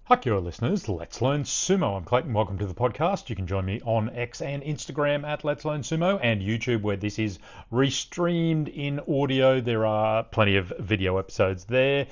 Hi, Kia listeners. Let's Learn Sumo. I'm Clayton. Welcome to the podcast. You can join me on X and Instagram at Let's Learn Sumo and YouTube, where this is restreamed in audio. There are plenty of video episodes there.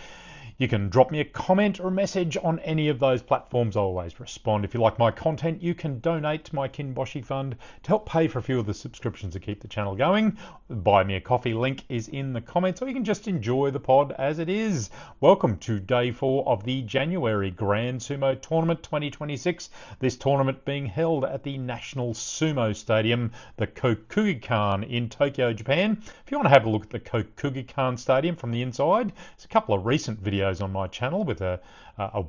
You can drop me a comment or a message on any of those platforms. I'll always respond. If you like my content, you can donate to my Kinboshi fund to help pay for a few of the subscriptions to keep the channel going. Buy me a coffee link is in the comments, or you can just enjoy the pod as it is. Welcome to day 4 of the January Grand Sumo Tournament 2026. This tournament being held at the National Sumo Stadium, the Kokugikan in Tokyo, Japan. If you want to have a look at the Kokugikan Stadium from the inside, there's a couple of recent videos on my channel with a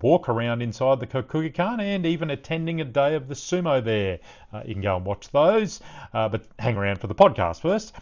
walk around inside the Kokugikan and even attending a day of the sumo there. You can go and watch those, but hang around for the podcast first.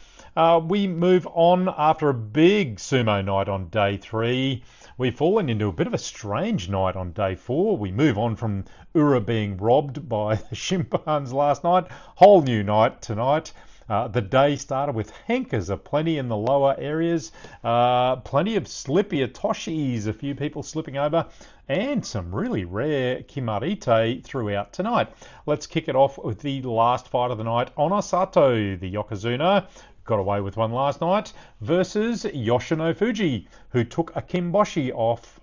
We move on after a big sumo night on day 3. We've fallen into a bit of a strange night on day 4. We move on from Ura being robbed by the Shimpans last night. Whole new night tonight. The day started with hankers aplenty in the lower areas, plenty of slippy atoshis, a few people slipping over, and some really rare Kimarite throughout tonight. Let's kick it off with the last fight of the night. Onosato, the Yokozuna, got away with one last night, versus Yoshino Fuji, who took a Kimboshi off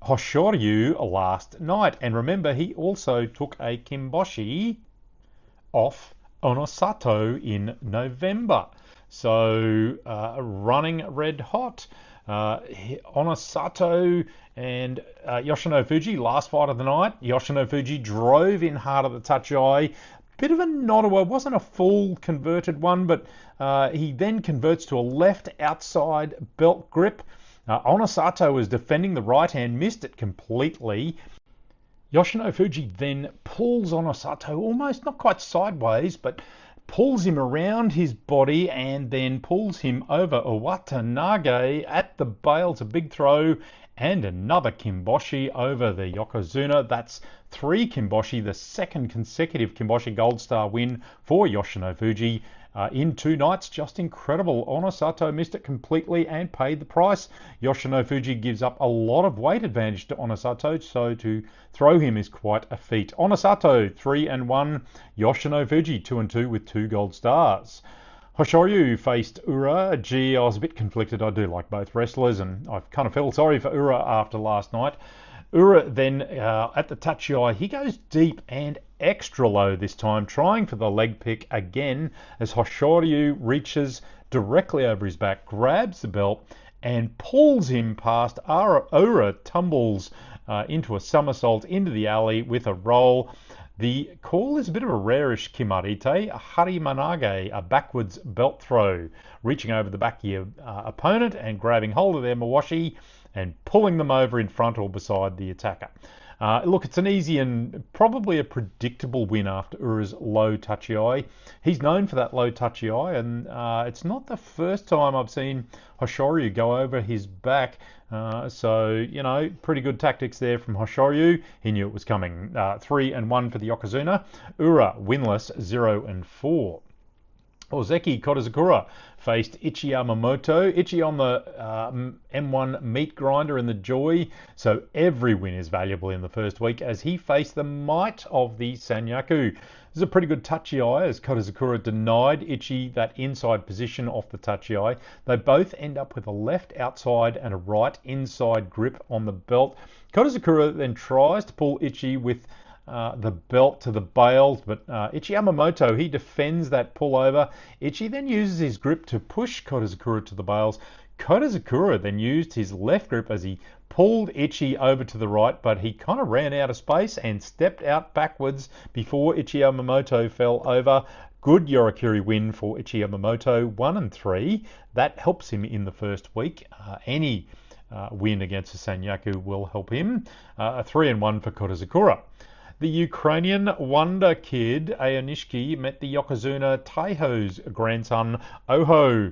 Hoshoryu last night. And remember, he also took a Kimboshi off Onosato in November. So running red hot. Onosato and Yoshino Fuji, last fight of the night. Yoshino Fuji drove in hard at the tachi. Bit of a nodawa, wasn't a full converted one, but he then converts to a left outside belt grip. Onosato was defending the right hand, missed it completely. Yoshino Fuji then pulls Onosato almost not quite sideways, but pulls him around his body and then pulls him over Owatanage at the bales. A big throw and another Kimboshi over the Yokozuna. That's 3 Kimboshi, the second consecutive Kimboshi Gold Star win for Yoshino Fuji. In 2 nights, just incredible. Onosato missed it completely and paid the price. Yoshino Fuji gives up a lot of weight advantage to Onosato, so to throw him is quite a feat. Onosato 3-1, Yoshino Fuji 2-2 with 2 gold stars. Hoshoryu faced Ura. Gee, I was a bit conflicted. I do like both wrestlers, and I kind of felt sorry for Ura after last night. Ura then, at the tachi, he goes deep and extra low this time, trying for the leg pick again as Hoshoryu reaches directly over his back, grabs the belt and pulls him past Ura, tumbles into a somersault into the alley with a roll. The call is a bit of a rarish Kimarite, a harimanage, a backwards belt throw, reaching over the back of your opponent and grabbing hold of their mawashi and pulling them over in front or beside the attacker. Look, it's an easy and probably a predictable win after Ura's low tachi. He's known for that low tachi, and it's not the first time I've seen Hoshoryu go over his back. So, you know, pretty good tactics there from Hoshoryu. He knew it was coming. 3-1 for the Yokozuna. Ura winless, 0-4. Ozeki Kodazakura faced Ichi Yamamoto. Ichi on the M1 meat grinder in the Joy, so every win is valuable in the first week as he faced the might of the Sanyaku. This is a pretty good tachi as Kodazakura denied Ichi that inside position off the tachi. They both end up with a left outside and a right inside grip on the belt. Kodazakura then tries to pull Ichi with the belt to the bales, but Ichi Yamamoto, he defends that pullover. Ichi then uses his grip to push Kodazakura to the bales. Kodazakura then used his left grip as he pulled Ichi over to the right, but he kind of ran out of space and stepped out backwards before Ichi Yamamoto fell over. Good Yorikiri win for Ichi Yamamoto, 1-3. That helps him in the first week. Any win against the Sanyaku will help him. 3-1 for Kodazakura. The Ukrainian wonder kid Aonishiki met the Yokozuna Taiho's grandson Oho.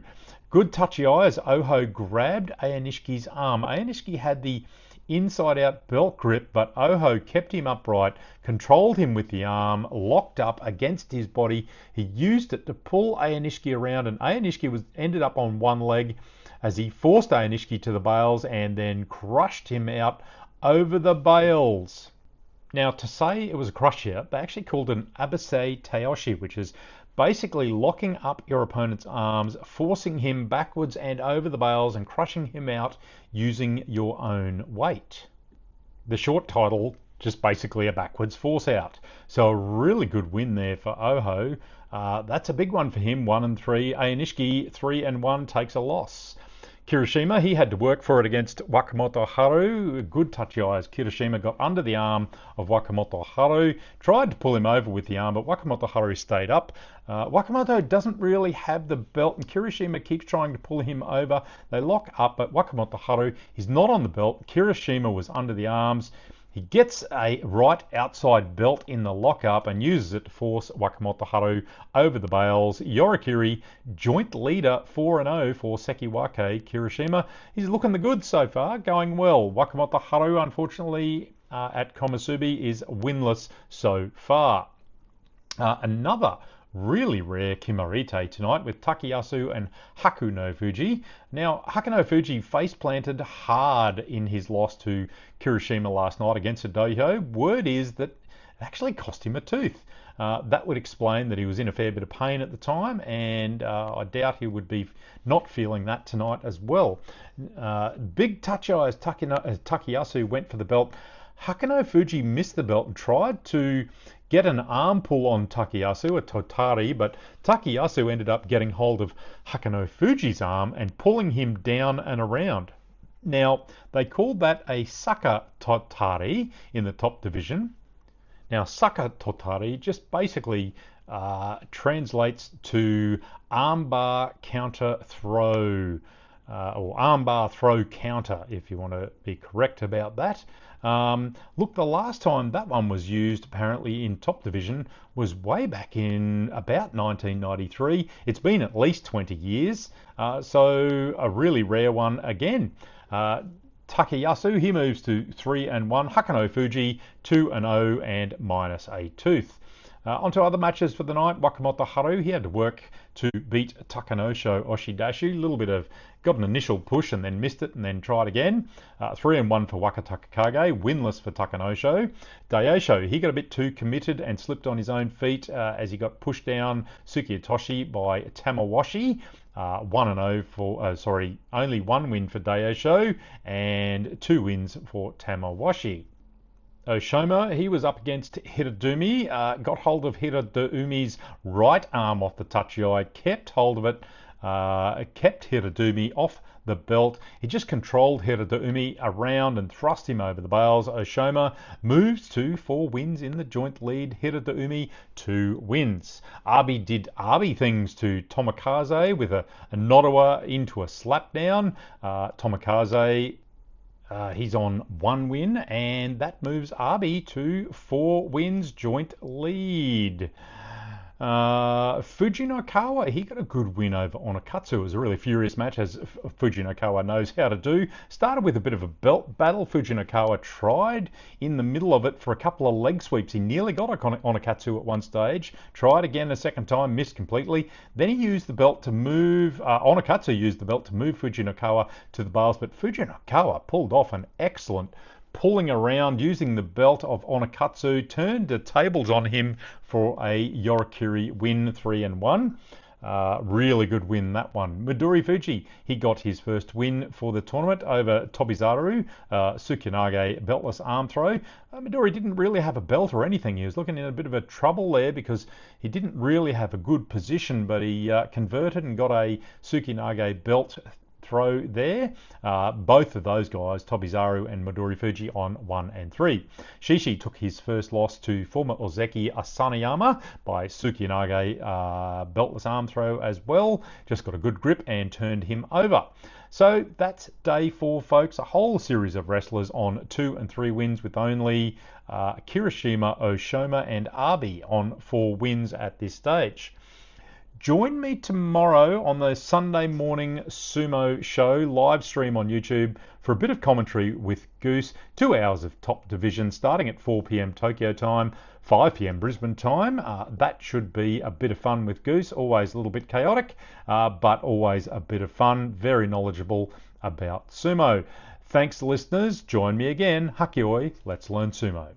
Good tachi as Oho grabbed Aonishiki's arm. Aonishiki had the inside-out belt grip, but Oho kept him upright, controlled him with the arm, locked up against his body. He used it to pull Aonishiki around, and Aonishiki ended up on one leg as he forced Aonishiki to the bales and then crushed him out over the bales. Now, to say it was a crush here, they actually called it an abase taoshi, which is basically locking up your opponent's arms, forcing him backwards and over the bales and crushing him out using your own weight. The short title, just basically a backwards force out. So a really good win there for Oho. That's a big one for him, 1-3. Aonishiki, 3-1, takes a loss. Kirishima, he had to work for it against Wakamoto Haru. Good tachi as Kirishima got under the arm of Wakamoto Haru, tried to pull him over with the arm, but Wakamoto Haru stayed up. Wakamoto doesn't really have the belt, and Kirishima keeps trying to pull him over. They lock up, but Wakamoto Haru is not on the belt. Kirishima was under the arms. He gets a right outside belt in the lockup and uses it to force Wakamoto Haru over the bales. Yorikiri, joint leader 4-0 for Sekiwake Kirishima. He's looking the good so far, going well. Wakamoto Haru, unfortunately, at Komusubi is winless so far. Another really rare Kimarite tonight with Takayasu and Haku no Fuji. Now, Haku no Fuji face planted hard in his loss to Kirishima last night against a dohyo. Word is that it actually cost him a tooth. That would explain that he was in a fair bit of pain at the time, and I doubt he would be not feeling that tonight as well. Big touch eye as Takayasu went for the belt. Haku no Fuji missed the belt and tried to get an arm pull on Takayasu, a totari, but Takayasu ended up getting hold of Haku no Fuji's arm and pulling him down and around. Now, they called that a Saka totari in the top division. Now, Saka totari just basically translates to armbar counter throw, or armbar throw counter, if you want to be correct about that. Look, the last time that one was used apparently in top division was way back in about 1993. It's been at least 20 years, so a really rare one again. Takayasu, he moves to 3-1. Haku no Fuji, 2-0 and minus a tooth. Onto other matches for the night. Wakamoto Haru, he had to work to beat Takanosho Oshidashi. Got an initial push and then missed it and then tried again. 3-1 for Wakatakakage, winless for Takanosho. Daisho, he got a bit too committed and slipped on his own feet as he got pushed down Tsukiotoshi by Tamawashi. 1-0 for, only one win for Daisho and 2 wins for Tamawashi. Oshoma, he was up against Hiradumi, got hold of Hiradumi's right arm off the tachi, kept hold of it, kept Hiradumi off the belt. He just controlled Hiradumi around and thrust him over the bales. Oshoma moves to 4 wins in the joint lead. Hiradumi 2 wins. Abi did Abi things to Tomokaze with a Nodowa into a slapdown. Tomokaze, he's on 1 win, and that moves Abi to 4 wins joint lead. Fujinokawa, he got a good win over Onakatsu. It was a really furious match, as Fujinokawa knows how to do. Started with a bit of a belt battle. Fujinokawa tried in the middle of it for a couple of leg sweeps. He nearly got Onakatsu at one stage. Tried again a second time, missed completely. Then he used the belt to move, Onakatsu used the belt to move Fujinokawa to the bars, but Fujinokawa pulled off an excellent pulling around using the belt of Onakatsu, turned the tables on him for a Yorikiri win, 3-1. Really good win, that one. Midori Fuji, he got his first win for the tournament over Tobizaru, Tsukinage beltless arm throw. Midori didn't really have a belt or anything. He was looking in a bit of a trouble there because he didn't really have a good position, but he converted and got a Tsukinage belt throw there. Both of those guys, Tobizaru and Midori Fuji, on 1 and 3. Shishi took his first loss to former Ozeki Asanayama by Tsukinage beltless arm throw as well. Just got a good grip and turned him over. So that's day 4, folks. A whole series of wrestlers on 2 and 3 wins, with only Kirishima, Oshoma and Abi on 4 wins at this stage. Join me tomorrow on the Sunday morning sumo show live stream on YouTube for a bit of commentary with Goose. 2 hours of top division starting at 4 p.m. Tokyo time, 5 p.m. Brisbane time. That should be a bit of fun with Goose. Always a little bit chaotic, but always a bit of fun. Very knowledgeable about sumo. Thanks, listeners. Join me again. Hakioi. Let's learn sumo.